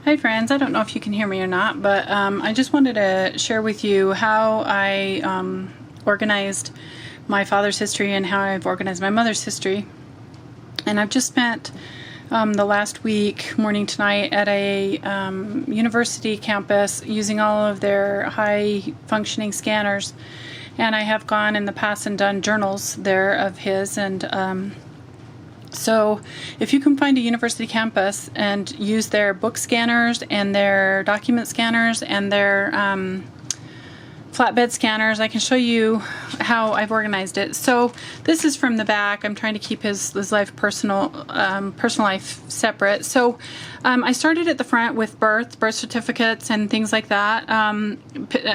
Hi friends, I don't know if you can hear me or not, but I just wanted to share with you how I organized my father's history and how I've organized my mother's history. And I've just spent the last week, morning to night, at a university campus using all of their high-functioning scanners. And I have gone in the past and done journals there of his, and so if you can find a university campus and use their book scanners and their document scanners and their flatbed scanners, I can show you how I've organized it. So this is from the back. I'm trying to keep his life personal life separate. So I started at the front with birth certificates and things like that.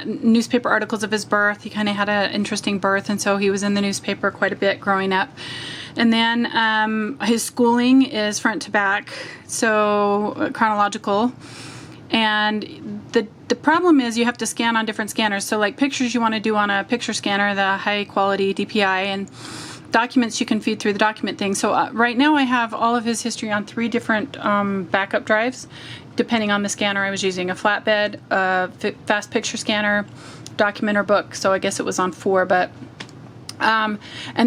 Newspaper articles of his birth. He kind of had an interesting birth, and so he was in the newspaper quite a bit growing up. And then his schooling is front to back, so chronological. And the problem is you have to scan on different scanners. So like pictures you want to do on a picture scanner, the high quality DPI, and documents you can feed through the document thing. So right now I have all of his history on 3 different backup drives, depending on the scanner I was using. A flatbed, a fast picture scanner, document, or book. So I guess it was on 4, but and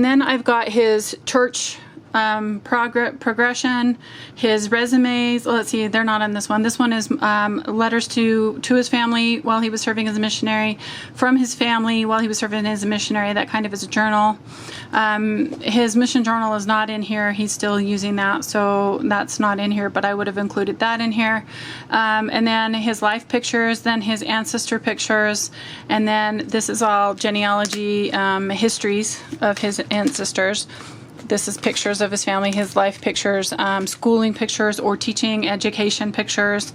then I've got his church progression, his resumes. Let's see, they're not on this one. This one is letters to his family while he was serving as a missionary, from his family while he was serving as a missionary. That kind of is a journal. His mission journal is not in here. He's still using that, so that's not in here, but I would have included that in here. And then his life pictures, then his ancestor pictures, and then this is all genealogy histories of his ancestors. This is pictures of his family, his life pictures, schooling pictures or teaching education pictures.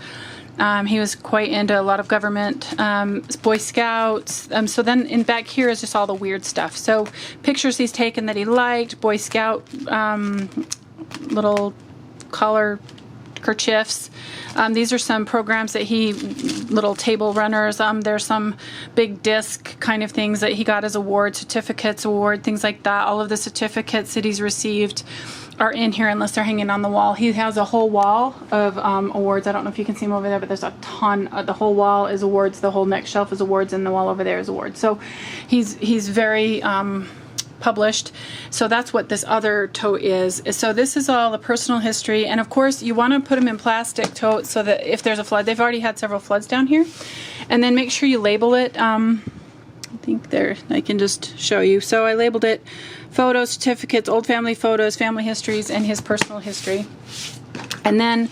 He was quite into a lot of government, Boy Scouts. So then in back here is just all the weird stuff. So pictures he's taken that he liked, Boy Scout little collar kerchiefs. These are some programs that little table runners. There's some big disc kind of things that he got as awards, certificates, things like that. All of the certificates that he's received are in here unless they're hanging on the wall. He has a whole wall of awards. I don't know if you can see them over there, but there's a ton. The whole wall is awards. The whole next shelf is awards, and the wall over there is awards. So he's very published. So that's what this other tote is. So this is all the personal history, and of course you want to put them in plastic totes so that if there's a flood, they've already had several floods down here, and then make sure you label it. I think there, I can just show you. So I labeled it photos, certificates, old family photos, family histories, and his personal history. And then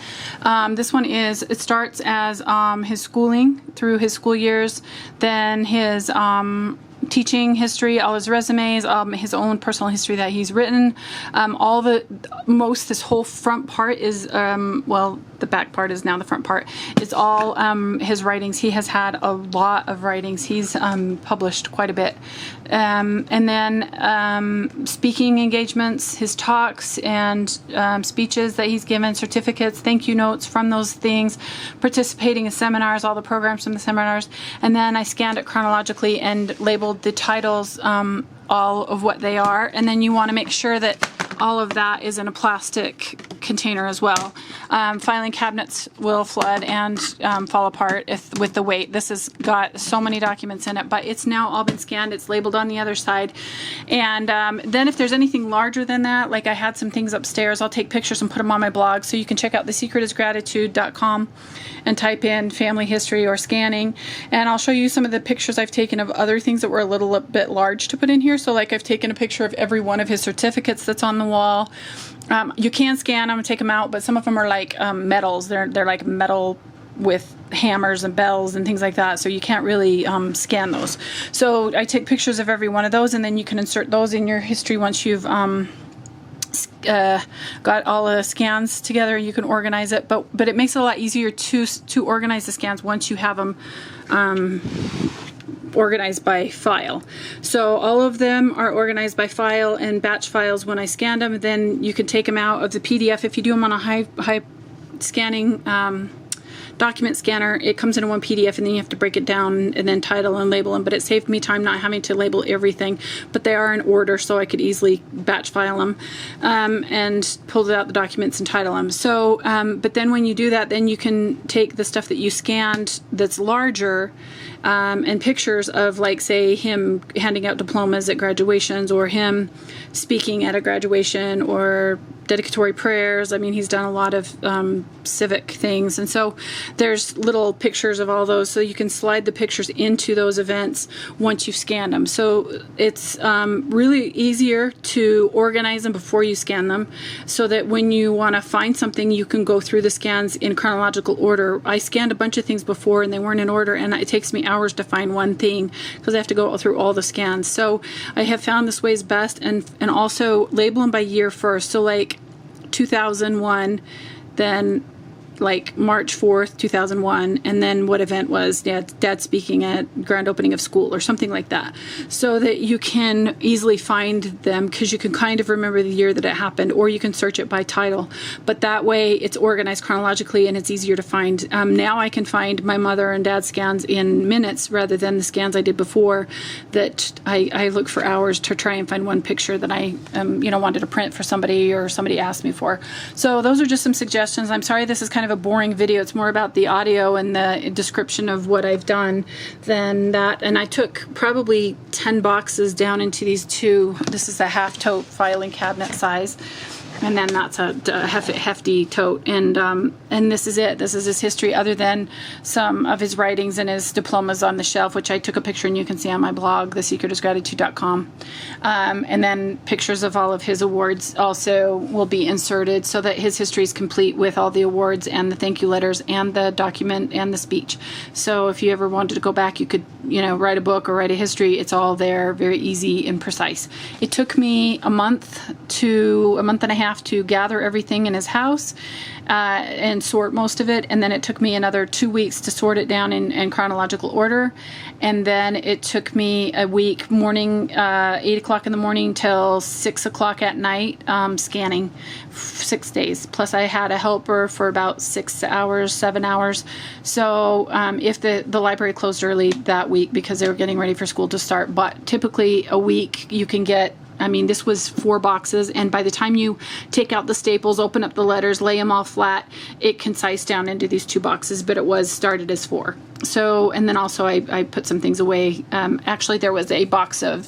this one it starts as his schooling through his school years, then his teaching history, all his resumes, his own personal history that he's written. This whole front part is, well, the back part is now the front part. It's all his writings. He has had a lot of writings. He's published quite a bit. And then speaking engagements, his talks and speeches that he's given, certificates, thank you notes from those things, participating in seminars, all the programs from the seminars. And then I scanned it chronologically and labeled the titles, all of what they are. And then you want to make sure that all of that is in a plastic container as well. Filing cabinets will flood and fall apart with the weight. This has got so many documents in it, but it's now all been scanned. It's labeled on the other side. And then if there's anything larger than that, like I had some things upstairs, I'll take pictures and put them on my blog. So you can check out thesecretisgratitude.com and type in family history or scanning. And I'll show you some of the pictures I've taken of other things that were a little bit large to put in here. So like I've taken a picture of every one of his certificates that's on the wall. You can scan them and take them out, but some of them are like metals. They're like metal with hammers and bells and things like that, so you can't really scan those. So I take pictures of every one of those, and then you can insert those in your history once you've got all the scans together. You can organize it, but it makes it a lot easier to organize the scans once you have them organized by file. So all of them are organized by file and batch files when I scanned them. Then you can take them out of the PDF if you do them on a high scanning document scanner. It comes in one PDF, and then you have to break it down and then title and label them, but it saved me time not having to label everything. But they are in order, so I could easily batch file them and pull out the documents and title them. So, but then when you do that, then you can take the stuff that you scanned that's larger and pictures of, like, say, him handing out diplomas at graduations, or him speaking at a graduation, or dedicatory prayers. I mean, he's done a lot of civic things, and so there's little pictures of all those, so you can slide the pictures into those events once you've scanned them. So it's really easier to organize them before you scan them, so that when you want to find something, you can go through the scans in chronological order. I scanned a bunch of things before and they weren't in order, and it takes me hours to find one thing because I have to go through all the scans. So I have found this way is best, and also label them by year first. So like 2001, then like March 4th, 2001, and then what event was dad speaking at grand opening of school or something like that, so that you can easily find them, because you can kind of remember the year that it happened, or you can search it by title. But that way it's organized chronologically and it's easier to find. Now I can find my mother and dad's scans in minutes rather than the scans I did before that I look for hours to try and find one picture that I wanted to print for somebody, or somebody asked me for. So those are just some suggestions. I'm sorry this is kind of a boring video. It's more about the audio and the description of what I've done than that. And I took probably 10 boxes down into these two. This is a half tote filing cabinet size, and then that's a hefty tote, and this is it. This is his history, other than some of his writings and his diplomas on the shelf, which I took a picture and you can see on my blog, thesecretisgratitude.com. And then pictures of all of his awards also will be inserted, so that his history is complete with all the awards and the thank you letters and the document and the speech. So if you ever wanted to go back, you could write a book or write a history. It's all there, very easy and precise. It took me a month and a half to gather everything in his house and sort most of it, and then it took me another 2 weeks to sort it down in chronological order, and then it took me a week, morning 8 o'clock in the morning till 6 o'clock at night, scanning 6 days, plus I had a helper for about 6 hours, 7 hours. So if the library closed early that week because they were getting ready for school to start, but typically a week you can get. I mean, this was 4 boxes, and by the time you take out the staples, open up the letters, lay them all flat, it concised down into these 2 boxes, but it was started as 4. So, and then also I put some things away. Actually, there was a box of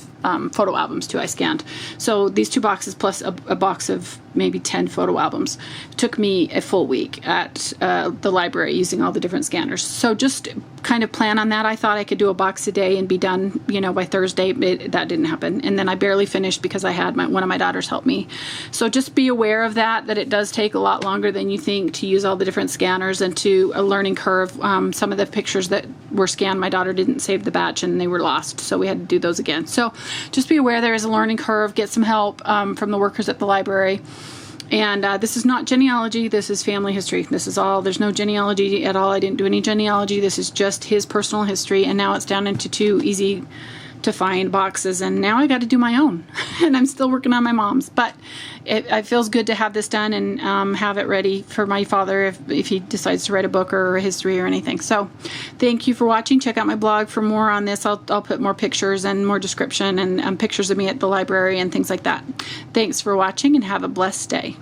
photo albums too I scanned. So these 2 boxes plus a box of maybe 10 photo albums took me a full week at the library using all the different scanners. So just kind of plan on that. I thought I could do a box a day and be done, by Thursday. That didn't happen. And then I barely finished because I had one of my daughters help me. So just be aware of that it does take a lot longer than you think to use all the different scanners, and to a learning curve. Some of the pictures that were scanned, my daughter didn't save the batch and they were lost. So we had to do those again. So just be aware there is a learning curve. Get some help from the workers at the library. And this is not genealogy. This is family history. This is all. There's no genealogy at all. I didn't do any genealogy. This is just his personal history. And now it's down into 2 easy to find boxes, and now I got to do my own. And I'm still working on my mom's, but it feels good to have this done and have it ready for my father if he decides to write a book or a history or anything. So thank you for watching. Check out my blog for more on this. I'll put more pictures and more description and pictures of me at the library and things like that. Thanks for watching, and have a blessed day.